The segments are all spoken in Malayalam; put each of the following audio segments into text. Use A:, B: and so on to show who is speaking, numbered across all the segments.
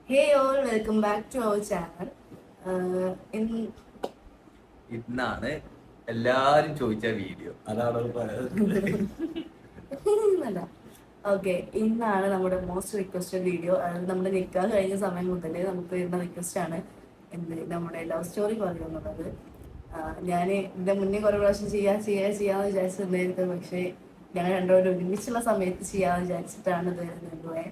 A: Hey all, welcome back to our channel. In
B: ഇന്നാണ് എല്ലാരും ചോദിച്ച വീഡിയോ അതാണ്
A: അല്ല ഓക്കെ, ഇന്നാണ് നമ്മുടെ മോസ്റ്റ് റിക്വസ്റ്റഡ് വീഡിയോ. അതായത് നമ്മുടെ നിക്കാഹ് കഴിഞ്ഞ സമയം മുതൽ നമുക്ക് വരുന്ന റിക്വസ്റ്റ് ആണ് നമ്മുടെ ലവ് സ്റ്റോറി പറയുന്നത്. ഞാൻ ഇതിന്റെ മുന്നേ കുറെ പ്രാവശ്യം ചെയ്യാന്ന് വിചാരിച്ചിട്ടുണ്ടായിരുന്നു. പക്ഷേ ഞങ്ങൾ രണ്ടുപേരും ഒരുമിച്ചുള്ള സമയത്ത് ചെയ്യാന്ന് വിചാരിച്ചിട്ടാണ് ഇത് വരുന്നത്.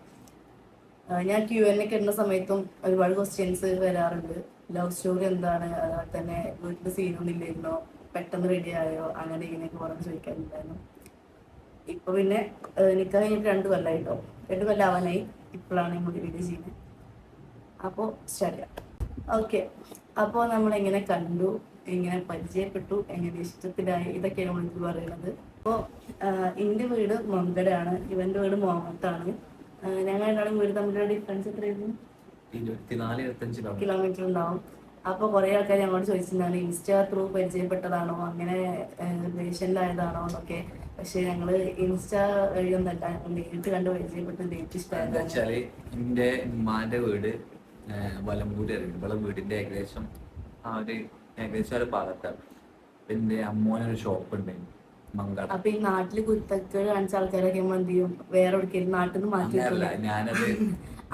A: ഞാൻ Q&A ഒക്കെ ഇടുന്ന സമയത്തും ഒരുപാട് ക്വസ്റ്റ്യൻസ് വരാറുണ്ട്. ലവ് സ്റ്റോറി എന്താണ്, അതുപോലെ തന്നെ വീട്ടിൽ സീനൊന്നും ഇല്ലായിരുന്നോ, പെട്ടെന്ന് റെഡി ആയോ, അങ്ങനെ ഇങ്ങനെയൊക്കെ പറഞ്ഞ് ചോദിക്കാറുണ്ടായിരുന്നു. ഇപ്പൊ പിന്നെ എനിക്ക് കഴിഞ്ഞിട്ട് 2 കൊല്ലമായിട്ടോ, 2 കൊല്ലം ആവാനായി. ഇപ്പോഴാണ് നമ്മൾ വീഡിയോ ചെയ്യുന്നത്. അപ്പോൾ സ്റ്റാർട്ട് ചെയ്യാം. ഓക്കെ, അപ്പോൾ നമ്മൾ എങ്ങനെ കണ്ടു, എങ്ങനെ പരിചയപ്പെട്ടു, എങ്ങനെ ഇഷ്ടത്തിലായി, ഇതൊക്കെയാണ് നമ്മൾ പറയുന്നത്. അപ്പോൾ എൻ്റെ വീട് മങ്കടയാണ്, ഇവൻ്റെ വീട് മോഹത്താണ്. ഞങ്ങൾ രണ്ടാളും വീട് തമ്മിലുള്ള ഡിഫറൻസ് എത്രയായിരുന്നു?
B: 24-25
A: കിലോമീറ്റർ ഉണ്ടാവും. അപ്പോൾ കുറേ ആൾക്കാർ ഞങ്ങളോട് ചോദിച്ചിട്ടുണ്ടാണ് ഇൻസ്റ്റാ ത്രൂ പരിചയപ്പെട്ടതാണോ, അങ്ങനെ റിലേഷനിലായതാണോ എന്നൊക്കെ. പക്ഷെ ഞങ്ങള് ഇൻസ്റ്റാ വഴിയൊന്നല്ല, നേരിട്ട് കണ്ട് പരിചയപ്പെട്ട് നേരിട്ട്
B: എന്താ
A: ഇഷ്ടമായതാണ്.
B: വെച്ചാല് എന്റെ ഉമ്മാന്റെ വീട് വലമ്പൂര് അറിയും. ഇവിടെ വീടിന്റെ ഏകദേശം ഒരു ഭാഗത്താണ്. എന്റെ അമ്മോനൊരു ഷോപ്പ് ഉണ്ട് മങ്കാട്.
A: അപ്പൊ ഈ നാട്ടില് കുരുത്തക്കേട് കാണിച്ച ആൾക്കാരൊക്കെ എന്ത് ചെയ്യും, വേറെ എവിടേക്കും നാട്ടിൽ നിന്ന് മാറ്റി
B: അങ്ങനല്ല
A: വെക്കില്ല.
B: ഞാനത്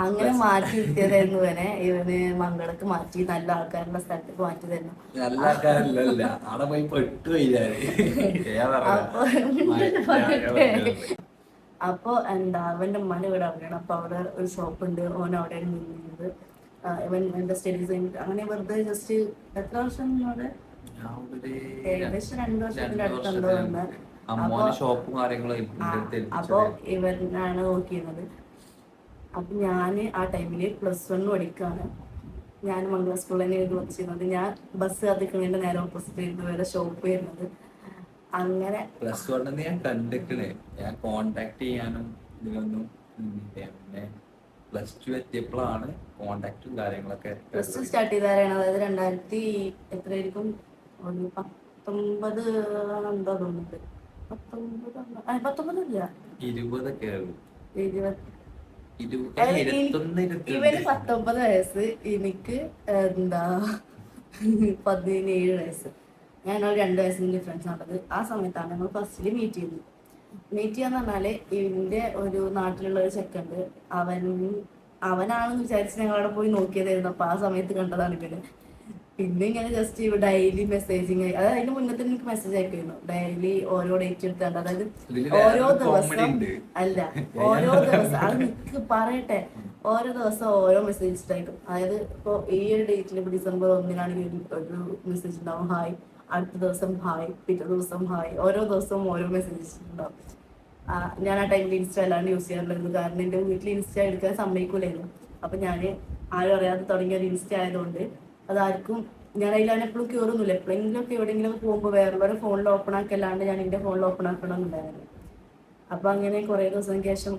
A: അങ്ങനെ മാറ്റി ഇരുത്തിയതായിരുന്നു ഇവന് മംഗളക്ക് മാറ്റി നല്ല ആൾക്കാരുടെ സ്ഥലത്തേക്ക് മാറ്റി തരുന്നു.
B: നല്ല ആൾക്കാരല്ല, അവിടെ പോയി പെട്ടു
A: അപ്പൊ എന്താ അവന്റെ ഉമ്മാന്റെ വീട് അവിടെയാണ്. അപ്പൊ അവിടെ ഒരു ഷോപ്പ് ഉണ്ട്, ഓൻ അവിടെയാണ് നിന്നത്. ഇവൻ എന്റെ സ്റ്റഡീസ് കഴിഞ്ഞിട്ട് അങ്ങനെ വെറുതെ ജസ്റ്റ് എത്ര വർഷം അവിടെ ഏകദേശം 2 വർഷത്തിന്റെ അടുത്തുണ്ടോ എന്ന്.
B: അമ്മോന് ഷോപ്പും കാര്യങ്ങളും
A: അപ്പൊ ഇവനാണ് നോക്കിയിരുന്നത്. അപ്പൊ ഞാന് ആ ടൈമില് +1 പഠിക്കാണ്. ഞാൻ മംഗള സ്കൂളിൽ തന്നെ പഠിച്ചിരുന്നത്. ഞാൻ ബസ് കത്തിക്കുന്നതിന്റെ നേരെ ഓപ്പോസിറ്റ് ആയിരുന്നു വേറെ ഷോപ്പ് വരുന്നത്. അങ്ങനെ
B: +1 ഞാൻ കണ്ടിക്കണേ, ഞാൻ കോണ്ടാക്ട് ചെയ്യാനും ഇതിലൊന്നും. പിന്നെ +2 എത്തിയപ്പോഴാണ് കോണ്ടാക്റ്റും കാര്യങ്ങളൊക്കെ.
A: +2 സ്റ്റാർട്ട് ചെയ്താരാണ്, അതായത് 2000 എത്രയായിരിക്കും, 19 എന്താ തോന്നുന്നത്, 19 ഇല്ല
B: 20
A: ഇവന് 19 വയസ്സ്, എനിക്ക് എന്താ 17 വയസ്സ്. ഞങ്ങൾ 2 വയസ്സിന് ഡിഫറൻസ് ആണത്. ആ സമയത്താണ് നമ്മൾ ഫസ്റ്റില് മീറ്റ് ചെയ്യുന്നത്. മീറ്റ് ചെയ്യാന്ന് പറഞ്ഞാല് ഇവന്റെ ഒരു നാട്ടിലുള്ള ഒരു ചെക്കുണ്ട്. അവനാണെന്ന് വിചാരിച്ച് ഞങ്ങൾ അവിടെ പോയി നോക്കിയതായിരുന്നു. അപ്പൊ ആ സമയത്ത് കണ്ടതാണ് ഇവന്. പിന്നെ ഇങ്ങനെ ജസ്റ്റ് ഡെയിലി മെസ്സേജിങ്, അതായത് അതിന് മുന്നേ എനിക്ക് മെസ്സേജ് അയക്കുമായിരുന്നു. ഡെയിലി ഓരോ ഡേറ്റ് എടുത്താണ്ട്, അതായത് ഓരോ ദിവസം അല്ല ഓരോ ദിവസം അത് നിക്ക് പറയട്ടെ, ഓരോ ദിവസം ഓരോ മെസ്സേജ് അയക്കും. അതായത് ഇപ്പൊ ഈ ഒരു ഡേറ്റിൽ ഇപ്പൊ December 1 ഒരു മെസ്സേജ് ഉണ്ടാവും, ഹായ്. അടുത്ത ദിവസം ഹായ്, പിറ്റേ ദിവസം ഹായ്, ഓരോ ദിവസവും ഓരോ മെസ്സേജ് ഉണ്ടാവും. ഞാൻ ആ ടൈമിൽ ഇൻസ്റ്റ അല്ലാണ്ട് യൂസ് ചെയ്യാറുണ്ടായിരുന്നു. കാരണം എന്റെ വീട്ടിൽ ഇൻസ്റ്റ എടുക്കാൻ സമ്മതിക്കൂലായിരുന്നു. അപ്പൊ ഞാന് ആരും അറിയാതെ തുടങ്ങിയ ഒരു ഇൻസ്റ്റ ആയതുകൊണ്ട് അതാർക്കും ഞാൻ അതിലാണ് എപ്പോഴും കയറുന്നില്ല. എപ്പോഴെങ്കിലും ഒക്കെ എവിടെയെങ്കിലും പോകുമ്പോൾ വേറെ ഫോണിൽ ഓപ്പൺ ആക്കല്ലാണ്ട് ഞാൻ എന്റെ ഫോണിൽ ഓപ്പൺ ആക്കണമെന്നുണ്ടായിരുന്നു. അപ്പൊ അങ്ങനെ കുറെ ദിവസത്തിന് ശേഷം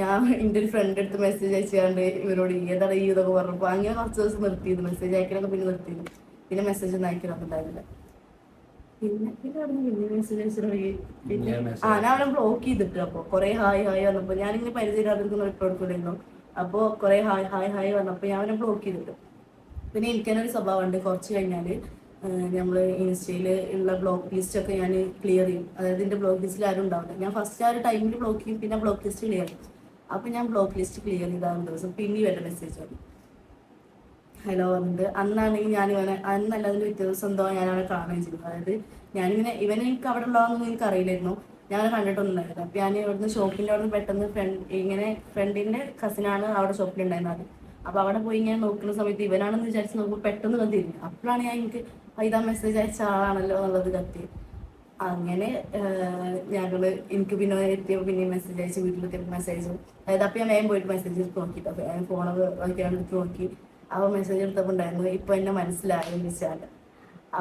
A: ഞാൻ എൻ്റെ ഒരു ഫ്രണ്ട് എടുത്ത് മെസ്സേജ് അയച്ചാണ്ട് ഇവരോട് ഏതാണ് ഈ ഇതൊക്കെ പറഞ്ഞപ്പോ അങ്ങനെ കുറച്ച് ദിവസം നിർത്തിയിരുന്നു. മെസ്സേജ് അയക്കലൊക്കെ പിന്നെ നിർത്തിയിരുന്നു. പിന്നെ മെസ്സേജ് ഒന്നും അയക്കലൊന്നും ഉണ്ടായിരുന്നില്ല. പിന്നെ മെസ്സേജ് അയച്ചിട്ട് പിന്നെ ഞാൻ അവനെ ബ്ലോക്ക് ചെയ്തിട്ട്. അപ്പൊ കുറെ ഹായ് ഹായ് വന്നപ്പോ ഞാനിങ്ങനെ പരിചയമില്ലാതിരിക്കുന്ന ഇട്ട് കൊടുക്കില്ലായിരുന്നു. അപ്പൊ കുറെ ഹായ് ഹായ് ഹായ് വന്നപ്പോ ഞാൻ അവനെ ബ്ലോക്ക് ചെയ്തിട്ട്. പിന്നെ എനിക്ക് തന്നെ ഒരു സ്വഭാവമുണ്ട്, കുറച്ച് കഴിഞ്ഞാല് നമ്മള് ഇൻസ്റ്റയിൽ ഉള്ള ബ്ലോക്ക് ലിസ്റ്റ് ഒക്കെ ഞാൻ ക്ലിയർ ചെയ്യും. അതായത് എന്റെ ബ്ലോക്ക് ലിസ്റ്റിൽ ആരും ഉണ്ടാവില്ല. ഞാൻ ഫസ്റ്റ് ആ ഒരു ടൈമിൽ ബ്ലോക്ക് ചെയ്യും, പിന്നെ ബ്ലോക്ക് ലിസ്റ്റ് ക്ലിയർ ചെയ്യും. അപ്പൊ ഞാൻ ബ്ലോക്ക് ലിസ്റ്റ് ക്ലിയർ ചെയ്താൽ ദിവസം പിന്നെ വരെ മെസ്സേജ് വന്നു, ഹലോ പറഞ്ഞിട്ട്. അന്നാണെങ്കിൽ ഞാൻ അന്നല്ല അതിന്റെ പിറ്റേ ദിവസം എന്തോ ഞാൻ അവനെ കാണുകയും ചെയ്തു. അതായത് ഞാനിങ്ങനെ എനിക്ക് അവിടെ ഉള്ളതൊന്നും എനിക്ക് അറിയില്ലായിരുന്നു, ഞാൻ കണ്ടിട്ടൊന്നുണ്ടായിരുന്നു. അപ്പൊ ഞാൻ ഇവിടുന്ന് ഷോപ്പിന്റെ അവിടെ നിന്ന് പെട്ടെന്ന് ഫ്രണ്ടിന്റെ കസിനാണ് അവിടെ ഷോപ്പിലുണ്ടായിരുന്നത്. അപ്പൊ അവിടെ പോയി ഇങ്ങനെ നോക്കുന്ന സമയത്ത് ഇവനാണെന്ന് വിചാരിച്ച് നോക്കുമ്പോൾ പെട്ടെന്ന് വന്നിരുന്നു. അപ്പോഴാണ് ഞാൻ ഇതാ മെസ്സേജ് അയച്ച ആളാണല്ലോ എന്നുള്ളത് കത്തി. അങ്ങനെ എനിക്ക് പിന്നെ എത്തിയപ്പോൾ പിന്നെ മെസ്സേജ് അയച്ച് വീട്ടിലെത്തിയപ്പോൾ മെസ്സേജ്, അതായത് അപ്പൊ ഞാൻ വേഗം പോയിട്ട് മെസ്സേജ് എടുത്ത് നോക്കിയിട്ട് അപ്പൊ ഞാൻ ഫോണൊക്കെ എടുത്ത് നോക്കി. അപ്പൊ മെസ്സേജ് എടുത്തപ്പോൾ ഉണ്ടായിരുന്നു, ഇപ്പൊ എന്നെ മനസ്സിലായി വിളിച്ചാൽ.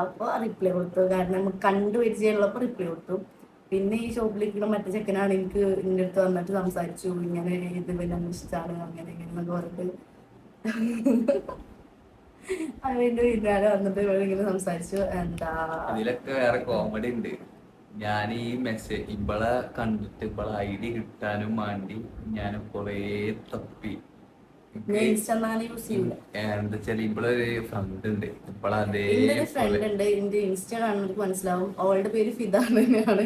A: അപ്പൊ റിപ്ലൈ കൊടുത്തു. കാരണം നമുക്ക് കണ്ടു പരിചയമുള്ളപ്പോൾ റിപ്ലൈ കൊടുത്തു. പിന്നെ ഈ ഷോപ്പിലിരിക്കുന്ന മറ്റേ ചെക്കനാണ് എൻ്റെ അടുത്ത് വന്നിട്ട് സംസാരിച്ചു, ഇങ്ങനെ ഇത് പിന്നെ അന്വേഷിച്ചാണ് അങ്ങനെ ഇങ്ങനെ എന്നൊക്കെ പറഞ്ഞിട്ട് അതിന്റെ പിന്നാലെ വന്നിട്ട് ഇങ്ങനെ സംസാരിച്ചു. എന്താ
B: അതിലൊക്കെ വേറെ കോമഡി ഉണ്ട്. ഞാൻ ഈ ഇവളെ കണ്ടിട്ട് ഇവളെ ID കിട്ടാനും വേണ്ടി ഞാൻ കൊറേ തപ്പി.
A: ഞാൻ ഇൻസ്റ്റ അങ്ങനെ യൂസ് ചെയ്യൂല.
B: എന്താ വെച്ചാൽ ഇവളൊരു ഫ്രണ്ട് ഉണ്ട് ഇപ്പളതേ
A: എന്റെ ഒരു ഫ്രണ്ട് ഉണ്ട്, എന്റെ ഇൻസ്റ്റ കാണുന്നവർക്ക് മനസ്സിലാവും, അവളുടെ പേര് ഫിദ തന്നെയാണ്.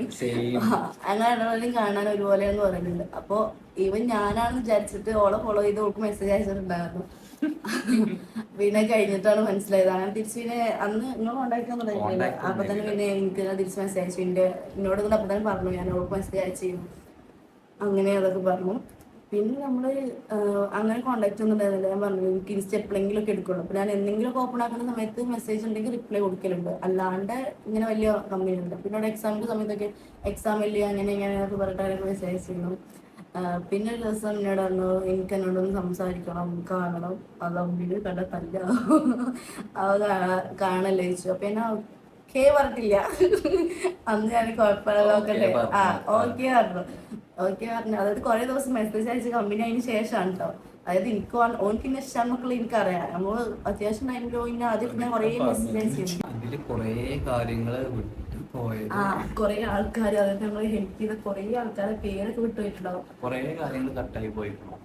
A: അങ്ങനെ കാണാൻ ഒരുപോലെ എന്ന് പറയുന്നുണ്ട്. അപ്പൊ ഈവൻ ഞാനാണെന്ന് വിചാരിച്ചിട്ട് ഓളെ ഫോളോ ചെയ്ത് ഓൾക്ക് മെസ്സേജ് അയച്ചിട്ടുണ്ടായിരുന്നു. പിന്നെ കഴിഞ്ഞിട്ടാണ് മനസ്സിലായത്. അങ്ങനെ തിരിച്ച് പിന്നെ അന്ന് നിങ്ങൾ കോണ്ടാക്ട് ഒന്നും അപ്പൊ തന്നെ പിന്നെ എനിക്ക് തിരിച്ച് മെസ്സേജ് അയച്ചു. എന്നോട് അപ്പൊ തന്നെ പറഞ്ഞു ഞാൻ ഓൾക്ക് മെസ്സേജ് അയച്ചിരുന്നു, അങ്ങനെ അതൊക്കെ പറഞ്ഞു. പിന്നെ നമ്മള് അങ്ങനെ കോണ്ടാക്ട് ഒന്നും ഉണ്ടായിരുന്നില്ല. ഞാൻ പറഞ്ഞു എനിക്ക് ഇൻസ്റ്റ എപ്പോഴെങ്കിലും ഒക്കെ എടുക്കുള്ളൂ. അപ്പൊ ഞാൻ എന്തെങ്കിലും ഓപ്പൺ ആക്കുന്ന സമയത്ത് മെസ്സേജ് ഉണ്ടെങ്കിൽ റിപ്ലൈ കൊടുക്കലുണ്ട്, അല്ലാണ്ട് ഇങ്ങനെ വലിയ കമ്പനി ഉണ്ട്. പിന്നെ അവിടെ എക്സാമിന്റെ സമയത്തൊക്കെ എക്സാം ഇല്ല അങ്ങനെ ഇങ്ങനെയൊക്കെ പറഞ്ഞിട്ട് മെസ്സേജ് അയച്ചിരുന്നു. പിന്നെ ഒരു ദിവസം എന്നോട് പറഞ്ഞു എനിക്ക് എന്നോടൊന്ന് സംസാരിക്കണം, കാണണം, അതമ്പില് കണ്ട തല്ല അവ കാണല്ലേ ചോദിച്ചു. അപ്പൊ എന്നാ ഓക്കേ പറഞ്ഞിട്ടില്ല. അന്ന് ഞാൻ കുഴപ്പമില്ല നോക്കട്ടെ, ഓക്കെ പറഞ്ഞു. ഓക്കെ പറഞ്ഞു. അതായത് കുറെ ദിവസം മെസ്സേജ് അയച്ച് കമ്പനി അതിന് ശേഷമാണ് കേട്ടോ. അതായത് എനിക്ക് ഓനക്ക് ഇന്ന ഇഷ്ടമാണെന്നൊക്കെ എനിക്കറിയാം. നമ്മള് അത്യാവശ്യം ടൈമിൽ ആദ്യം കുറെ മെസ്സേജ് അയച്ചിരുന്നു.
B: അതില് കൊറേ കാര്യങ്ങള്
A: കൊറേ ആൾക്കാർ, അതായത് നമ്മള് ഹെൽപ്പ് ചെയ്ത കൊറേ ആൾക്കാരെ പേരൊക്കെ വിട്ടുപോയിട്ടുണ്ടാവും.
B: കൊറേ കാര്യങ്ങൾ കട്ടായി പോയിട്ടുണ്ടാവും.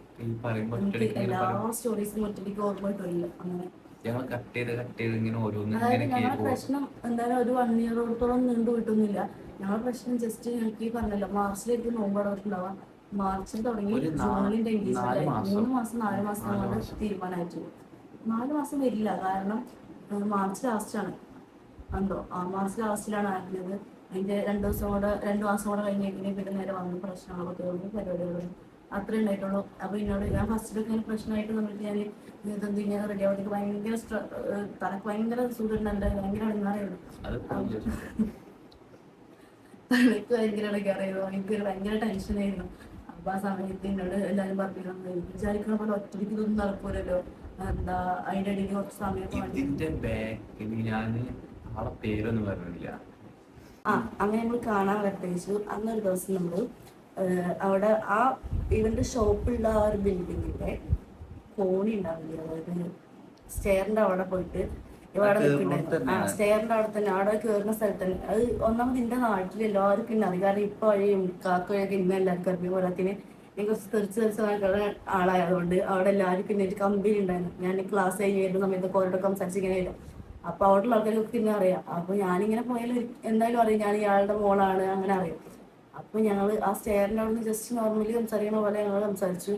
A: എല്ലാ സ്റ്റോറീസും ഒറ്റയ്ക്ക് ഓർമ്മ കിട്ടില്ല. അങ്ങനെ
B: ഞങ്ങൾ കട്ട് ചെയ്ത് ഇങ്ങനെ ഓരോന്ന്.
A: അതായത് ഞങ്ങളുടെ പ്രശ്നം എന്തായാലും ഒരു 1 ഇയറോടത്തോളം നീണ്ടു കിട്ടുന്നില്ല. ഞങ്ങളുടെ പ്രശ്നം ജസ്റ്റ് ഞങ്ങൾക്ക് ഈ പറഞ്ഞല്ലോ മാർച്ചിലേക്ക് നോമ്പടവട്ടുണ്ടാവാം. മാർച്ചിൽ തുടങ്ങി ജൂണിന്റെ എൻഗേജ്മെന്റ് ആയി 3 മാസം 4 മാസം കൊണ്ട് തീരുമാനമായിട്ട്. 4 മാസം വരില്ല, കാരണം മാർച്ച് ലാസ്റ്റാണ് കണ്ടോ. മാർച്ച് ലാസ്റ്റിലാണ് ആയിരുന്നത്. അതിന്റെ 2 മാസം കൂടെ കഴിഞ്ഞേക്കിനെ പിന്നെ നേരെ വന്നു പ്രശ്നങ്ങളൊക്കെ തോന്നി, പരിപാടികളും അത്രേ ഉണ്ടായിട്ടുള്ളൂ. അപ്പൊ എന്നോട് ഞാൻ ഫസ്റ്റിലൊക്കെ ഇങ്ങനെ പ്രശ്നമായിട്ട് നമ്മൾക്ക് ഞാൻ ഇതെന്ത് ഇങ്ങനെ റെഡി ആവുന്നത് ഭയങ്കര തനക്ക് ഭയങ്കര സുഖമുണ്ട്, ഭയങ്കര അടങ്ങാറായിരുന്നു. തനക്ക് ഭയങ്കര അടങ്ങാറായിരുന്നു, എനിക്കൊരു ഭയങ്കര ടെൻഷനായിരുന്നു. അപ്പൊ ആ സമയത്ത് എന്നോട് എല്ലാവരും പറഞ്ഞിരുന്നു വിചാരിക്കണ പോലെ ഒറ്റയ്ക്ക് ഇതൊന്നും നടക്കൂലല്ലോ, എന്താ അതിന്റെ ഇടയിൽ കുറച്ച് സമയമൊക്കെ അങ്ങനെ നമ്മൾ കാണാൻ പ്രത്യേകിച്ചു. അന്നൊരു ദിവസം നമ്മള് അവിടെ ആ ഇവന്റെ ഷോപ്പുള്ള ആ ഒരു ബിൽഡിങ്ങിന്റെ കോണി ഉണ്ടാവില്ല, അതായത് സ്റ്റെയറിന്റെ അവിടെ പോയിട്ട് ഇവിടെ നിൽക്കുന്നുണ്ടായിരുന്നു. സ്റ്റെയറിന്റെ അവിടെ തന്നെ അവിടെ കയറുന്ന സ്ഥലത്ത് തന്നെ. അത് ഒന്നാമത് എന്റെ നാട്ടിൽ എല്ലാവർക്കും തന്നെ അറിയാം, കാരണം ഇപ്പൊ വഴിയും കാക്കയൊക്കെ ഇന്ന് എല്ലാവർക്കും അറിയും. പോരാത്തിന് എനിക്ക് കുറച്ച് തെറിച്ച് നടക്കുന്ന ആളായതുകൊണ്ട് അവിടെ എല്ലാവർക്കും പിന്നെ ഒരു കമ്പനി ഉണ്ടായിരുന്നു. ഞാൻ ക്ലാസ് കഴിഞ്ഞ് വരുന്ന സമയത്ത് കോരോടെ സംസാരിച്ചിങ്ങനെ വരും. അപ്പൊ അവിടെയുള്ള ആൾക്കാർക്ക് പിന്നെ അറിയാം. അപ്പൊ ഞാനിങ്ങനെ പോയാലും എന്തായാലും അറിയാം ഞാൻ ഇയാളുടെ മോളാണ്, അങ്ങനെ അറിയാം. അപ്പൊ ഞങ്ങള് ആ സ്റ്റെയറിന്റെ അവിടെ നിന്ന് ജസ്റ്റ് നോർമലി സംസാരിക്കുന്ന പോലെ ഞങ്ങൾ സംസാരിച്ചു.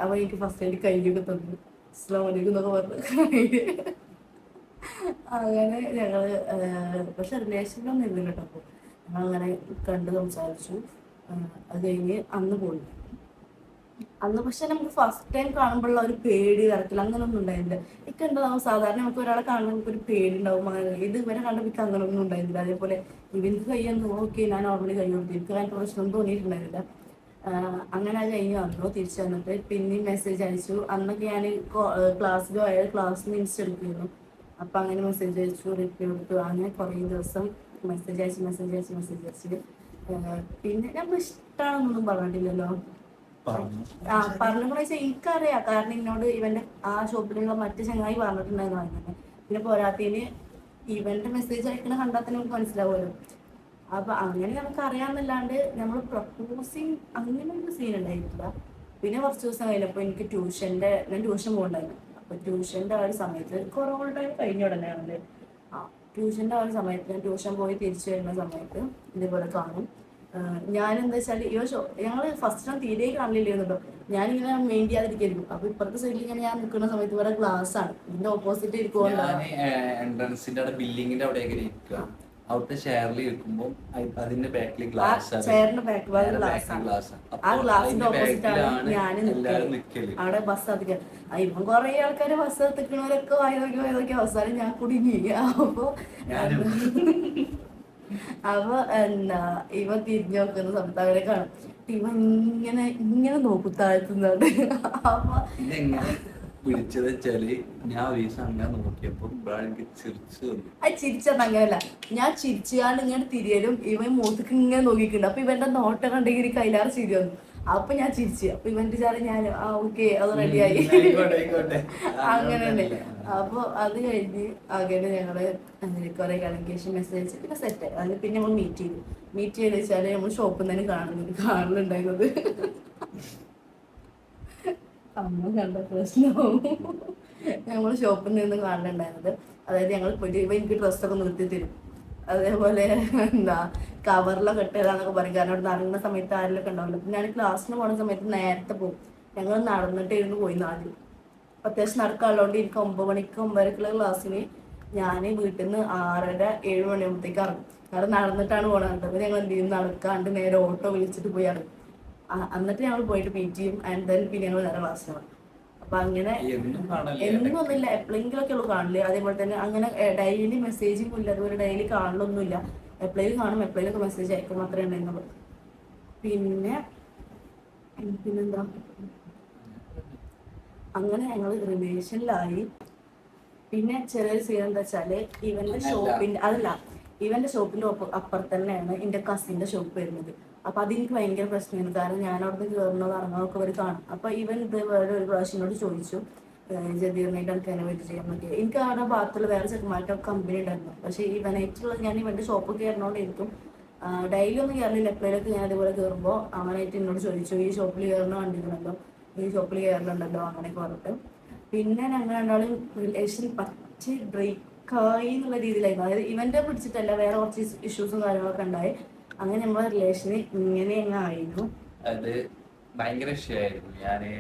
A: അവ എനിക്ക് ഫസ്റ്റ് ആയിട്ട് കയ്യൊക്കെ തന്നു, അസ്സലാമു എന്നൊക്കെ പറഞ്ഞു. അങ്ങനെ ഞങ്ങള് പക്ഷെ റിലേഷനിലൊന്നും ഇല്ല കേട്ടോ. അപ്പൊ ഞങ്ങൾ അങ്ങനെ കണ്ട് സംസാരിച്ചു. അത് കഴിഞ്ഞ് അന്ന് പോയി. അന്ന് പക്ഷെ നമുക്ക് ഫസ്റ്റ് ടൈം കാണുമ്പോഴുള്ള ഒരു പേടി തരത്തില്ല അങ്ങനൊന്നും ഉണ്ടായില്ല. എനിക്ക് എന്താ സാധാരണ നമുക്ക് ഒരാളെ കാണുമ്പോൾ നമുക്ക് ഒരു പേടി ഉണ്ടാവും. ഇത് ഇവരെ കണ്ടപ്പോൾ എനിക്ക് അങ്ങനൊന്നും ഉണ്ടായിരുന്നില്ല. അതേപോലെ ഇവർക്ക് കയ്യൊന്നും ഓക്കെ ഞാൻ നോർമലി കൈ കൊടുത്തു, എനിക്ക് അതിൻ്റെ പ്രശ്നം തോന്നിയിട്ടുണ്ടായിരുന്നില്ല. അങ്ങനെ അത് കഴിഞ്ഞ് വന്നു. തിരിച്ചു വന്നിട്ട് പിന്നെയും മെസ്സേജ് അയച്ചു. അന്നൊക്കെ ഞാൻ ക്ലാസ്സിലും ആയാലും ക്ലാസ്സിൽ നിന്ന് ഇൻസ്റ്റ എടുക്കുന്നു. അപ്പൊ അങ്ങനെ മെസ്സേജ് അയച്ചു, റിപ്ലൈ കൊടുത്തു. അങ്ങനെ കുറേ ദിവസം മെസ്സേജ് അയച്ച് പിന്നെ നമ്മൾ ഇഷ്ടമാണെന്നൊന്നും പറഞ്ഞിട്ടില്ലല്ലോ. പറഞ്ഞെന്ന് വെച്ചാൽ എനിക്കറിയാം, കാരണം എന്നോട് ഇവന്റെ ആ ഷോപ്പിലുള്ള മറ്റു ചങ്ങായി പറഞ്ഞിട്ടുണ്ടായിരുന്നു അങ്ങനെ. പിന്നെ പോരാത്തതിന് ഇവന്റെ മെസ്സേജ് അയക്കണ കണ്ടാൽ തന്നെ നമുക്ക് മനസ്സിലാവുമല്ലോ. അപ്പൊ അങ്ങനെ നമുക്ക് അറിയാമെന്നല്ലാണ്ട് നമ്മൾ പ്രപ്പോസിങ് അങ്ങനെ ഒരു സീൻ ഉണ്ടായിട്ടില്ല. പിന്നെ കുറച്ച് ദിവസം കഴിഞ്ഞപ്പോൾ എനിക്ക് ഞാൻ ട്യൂഷൻ പോകണ്ടായിരുന്നു. അപ്പൊ ട്യൂഷന്റെ ആ ഒരു സമയത്ത് കൊറോണ ടൈം കഴിഞ്ഞ ഉടനെയാണല്ലേ, ട്യൂഷന്റെ ആ ഒരു സമയത്ത് ഞാൻ ട്യൂഷൻ പോയി തിരിച്ചു വരുന്ന സമയത്ത് ഇതേപോലെ കാണും. ഞാനെന്താ വെച്ചാൽ ഞങ്ങള് ഫസ്റ്റ് തീരെ കാണില്ലായിരുന്നു കേട്ടോ. ഞാനിങ്ങനെ മെയിൻ ചെയ്യാതിരിക്കും. അപ്പൊ ഇപ്പുറത്തെ സൈഡിൽ ഇങ്ങനെ ഞാൻ നിൽക്കുന്ന സമയത്ത് ഇവിടെ ഗ്ലാസ് ആണ്, ഇതിന്റെ ഓപ്പോസിറ്റ് ഇരിക്കുന്നുണ്ടാവും.
B: എൻട്രൻസിന്റെ അവിടെ ബിൽഡിങ്ങിന്റെ അവിടെയൊക്കെ ഇരിക്കുക. അവിടുത്തെ ചെയറിൽ ഇരിക്കുമ്പോൾ അതിന്റെ ബാക്കിൽ ഗ്ലാസ്,
A: ചെയറിന്റെ ബാക്ക് ഭാഗം ഗ്ലാസ്. ആ ഗ്ലാസിന്റെ ഓപ്പോസിറ്റ് ആണ് ഞാൻ നിൽക്കുന്നത്. അവിടെ ബസ് എത്തിക്കാൻ ഇപ്പം കുറെ ആൾക്കാര് ബസ് എത്തിക്കണവരൊക്കെ വായി നോക്കി അവസാനം ഞാൻ കുടുങ്ങി. അപ്പൊ എന്താ ഇവ തിരിഞ്ഞു നോക്കുന്ന സമയത്ത് അവരെ കാണും. ഇവ ഇങ്ങനെ നോക്കും താഴ്ത്തുന്നുണ്ട്. അപ്പൊ
B: വിളിച്ചത് വെച്ചാല് ഞാൻ ഒരു ദിവസം അങ്ങനെ നോക്കിയപ്പോ എനിക്ക് ചിരിച്ചു തന്നു.
A: അത് ചിരിച്ചത് അങ്ങനല്ല, ഞാൻ ചിരിച്ചാണ്ട് ഇങ്ങനെ തിരിയലും ഇവൻ മൂത്തക്ക് ഇങ്ങനെ നോക്കിയിട്ടുണ്ട്. അപ്പൊ ഇവന്റെ നോട്ടം കണ്ടെങ്കിൽ കയ്യിലാറ് ചിരി വന്നു. അപ്പൊ ഞാൻ ചിരിച്ചു. അപ്പൊ ഇവന്റെ ചാറ് ഞാൻ ഓക്കെ അത് റെഡിയായി അങ്ങനെ തന്നെ. അപ്പൊ അത് കഴിഞ്ഞ് അങ്ങനെ ഞങ്ങള് കുറെ കണക്കേഷൻ മെസ്സേജ് പിന്നെ സെറ്റ്. അതിന് പിന്നെ നമ്മൾ മീറ്റ് ചെയ്ത് വെച്ചാല് നമ്മൾ ഷോപ്പിൽ നിന്ന് തന്നെ കാണുന്നുണ്ടായിരുന്നത്. അമ്മ കണ്ട പ്രശ്നവും ഞങ്ങൾ ഷോപ്പിൽ നിന്ന് കാണുന്നുണ്ടായിരുന്നത്. അതായത് ഞങ്ങൾ പോയിട്ട് ഇവ എനിക്ക് ഡ്രസ്സൊക്കെ നിർത്തി തരും, അതേപോലെ എന്താ കവറിലൊക്കെ ഇട്ടതാന്നൊക്കെ പറയും. കാരണം അവിടെ നടന്ന സമയത്ത് ആരെങ്കിലൊക്കെ ഉണ്ടാവില്ല. പിന്നെ ഞാൻ ക്ലാസ്സിന് പോകുന്ന സമയത്ത് നേരത്തെ പോകും. ഞങ്ങൾ നടന്നിട്ടായിരുന്നു പോയി ആദ്യം. അത്യാവശ്യം നടക്കാനുള്ളതുകൊണ്ട് എനിക്ക് 9 മണിക്ക് 9:30 ക്ലാസ്സിന് ഞാൻ വീട്ടിൽ നിന്ന് 6:30 7 മണിയാകുമ്പോഴത്തേക്ക് ഇറങ്ങും. കാരണം നടന്നിട്ടാണ് പോകണത്. അപ്പോൾ ഞങ്ങൾ എന്ത് ചെയ്യും, നടക്കാണ്ട് നേരെ ഓട്ടോ വിളിച്ചിട്ട് പോയി ഇറങ്ങും. എന്നിട്ട് ഞങ്ങൾ പോയിട്ട് പി ടി ചെയ്യും. ആൻഡ് ദെൻ പിന്നെ ഞങ്ങൾ നേരെ ക്ലാസ്സിന് പോകും. അപ്പൊ അങ്ങനെ എന്നൊന്നുമില്ല, എപ്പോഴെങ്കിലൊക്കെ ഉള്ളൂ കാണില്ല. അതേപോലെ തന്നെ അങ്ങനെ ഡെയിലി മെസ്സേജിങ് ഇല്ല, അതുപോലെ ഡെയിലി കാണലൊന്നുമില്ല. എപ്പോഴേലും കാണും, എപ്പോഴേലൊക്കെ മെസ്സേജ് അയക്കും, മാത്രമേ ഉണ്ടായിരുന്നുള്ളൂ. പിന്നെന്താ, അങ്ങനെ ഞങ്ങൾ റിലേഷനിലായി. പിന്നെ ചെറിയൊരു സീൻ എന്താ വെച്ചാല്, ഇവന്റെ ഷോപ്പിന്റെ അപ്പുറത്ത് തന്നെയാണ് എന്റെ കസിന്റെ ഷോപ്പ് വരുന്നത്. അപ്പൊ അതെനിക്ക് ഭയങ്കര പ്രശ്നമായിരുന്നു. കാരണം ഞാൻ അവിടുന്ന് കയറുന്നോ ഇറങ്ങുന്നതൊക്കെ അവർ കാണും. അപ്പൊ ഇവൻ ഇതേപോലെ ഒരു പ്രാവശ്യനോട് ചോദിച്ചു, ജദീറിനായിട്ട് എനിക്ക് അതിനെ പറ്റി ചെയ്യാൻ പറ്റിയ. എനിക്ക് അവിടെ ഭാഗത്തുള്ള വേറെ ചെറുമായിട്ടൊക്കെ കമ്പനി ഉണ്ടായിരുന്നു. പക്ഷെ ഇവനായിട്ടുള്ള ഞാൻ ഇവന്റെ ഷോപ്പ് കയറണോണ്ടായിരിക്കും ഡെയിലി ഒന്നും കയറില്ല. എപ്പോഴേലൊക്കെ ഞാൻ അതേപോലെ കയറുമ്പോൾ അവനായിട്ട് എന്നോട് ചോദിച്ചു, ഈ ഷോപ്പിൽ കയറണ കണ്ടിരുന്നല്ലോ, ഈ ഷോപ്പിൽ കയറലുണ്ടല്ലോ, അങ്ങനെയൊക്കെ പറഞ്ഞിട്ട്. പിന്നെ ഞങ്ങൾ രണ്ടാളും റിലേഷൻ പറ്റി ബ്രേക്കായി എന്നുള്ള രീതിയിലായിരുന്നു. അതായത് ഇവന്റെ പിടിച്ചിട്ടല്ല, വേറെ കുറച്ച് ഇഷ്യൂസും കാര്യങ്ങളൊക്കെ ഉണ്ടായി. അങ്ങനെ നമ്മളെ റിലേഷന് ഇങ്ങനെ ആയിരുന്നു.
B: അത് ഭയങ്കര ഇഷ്യൂ ആയിരുന്നു. ഞാന്